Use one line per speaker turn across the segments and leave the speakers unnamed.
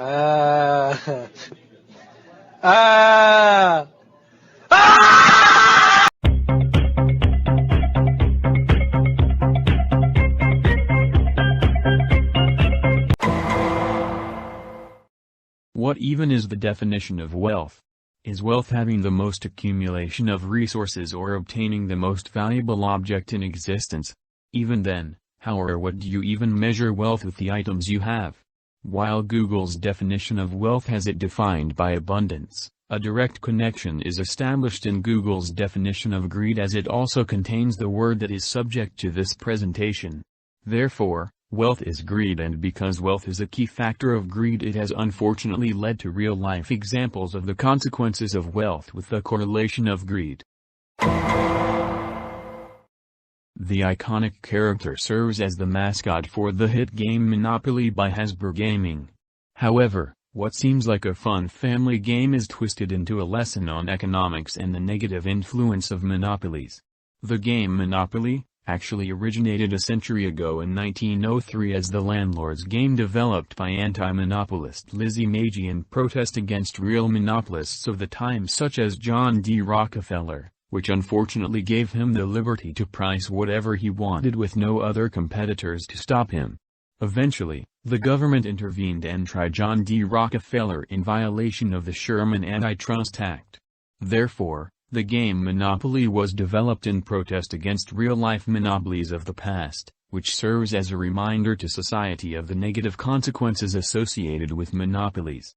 Ah. Ah. Ah.
What even is the definition of wealth? Is wealth having the most accumulation of resources or obtaining the most valuable object in existence? Even then, how or what do you even measure wealth with the items you have? While Google's definition of wealth has it defined by abundance, a direct connection is established in Google's definition of greed, as it also contains the word that is subject to this presentation. Therefore, wealth is greed, and because wealth is a key factor of greed, it has unfortunately led to real-life examples of the consequences of wealth with the correlation of greed. The iconic character serves as the mascot for the hit game Monopoly by Hasbro Gaming. However, what seems like a fun family game is twisted into a lesson on economics and the negative influence of monopolies. The game Monopoly actually originated a century ago in 1903 as the landlord's game, developed by anti-monopolist Lizzie Magie in protest against real monopolists of the time such as John D. Rockefeller, which unfortunately gave him the liberty to price whatever he wanted with no other competitors to stop him. Eventually, the government intervened and tried John D. Rockefeller in violation of the Sherman Antitrust Act. Therefore, the game Monopoly was developed in protest against real-life monopolies of the past, which serves as a reminder to society of the negative consequences associated with monopolies.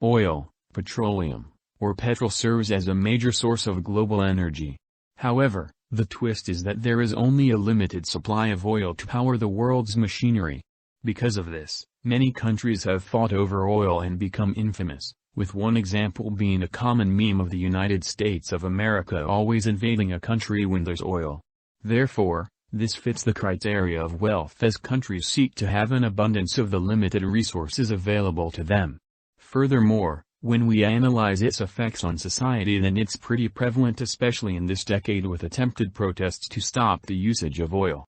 Oil, petroleum, or petrol serves as a major source of global energy. However, the twist is that there is only a limited supply of oil to power the world's machinery. Because of this, many countries have fought over oil and become infamous, with one example being a common meme of the United States of America always invading a country when there's oil. Therefore, this fits the criteria of wealth, as countries seek to have an abundance of the limited resources available to them. Furthermore, when we analyze its effects on society, then it's pretty prevalent, especially in this decade, with attempted protests to stop the usage of oil.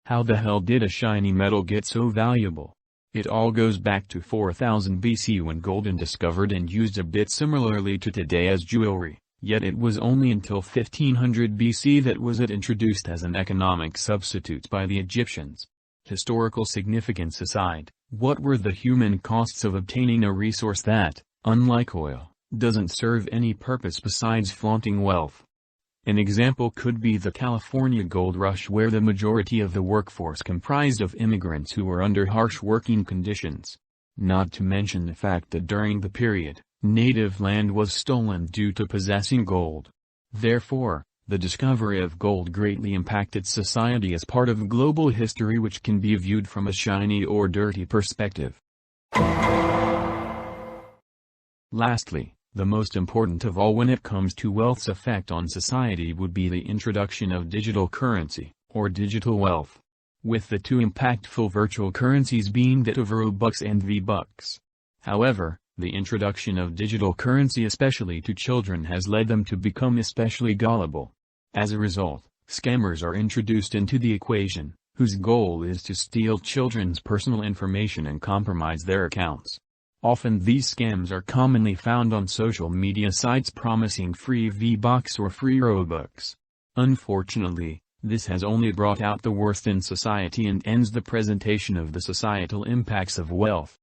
How the hell did a shiny metal get so valuable? It all goes back to 4000 BC, when gold was discovered and used a bit similarly to today as jewelry, yet it was only until 1500 BC that was it introduced as an economic substitute by the Egyptians. Historical significance aside, what were the human costs of obtaining a resource that, unlike oil, doesn't serve any purpose besides flaunting wealth? An example could be the California gold rush, where the majority of the workforce comprised of immigrants who were under harsh working conditions. Not to mention the fact that during the period, native land was stolen due to possessing gold. Therefore, the discovery of gold greatly impacted society as part of global history, which can be viewed from a shiny or dirty perspective. Lastly, the most important of all when it comes to wealth's effect on society would be the introduction of digital currency, or digital wealth. With the two impactful virtual currencies being that of Robux and V-Bucks. However, the introduction of digital currency, especially to children, has led them to become especially gullible. As a result, scammers are introduced into the equation, whose goal is to steal children's personal information and compromise their accounts. Often these scams are commonly found on social media sites promising free V-Bucks or free Robux. Unfortunately, this has only brought out the worst in society and ends the presentation of the societal impacts of wealth.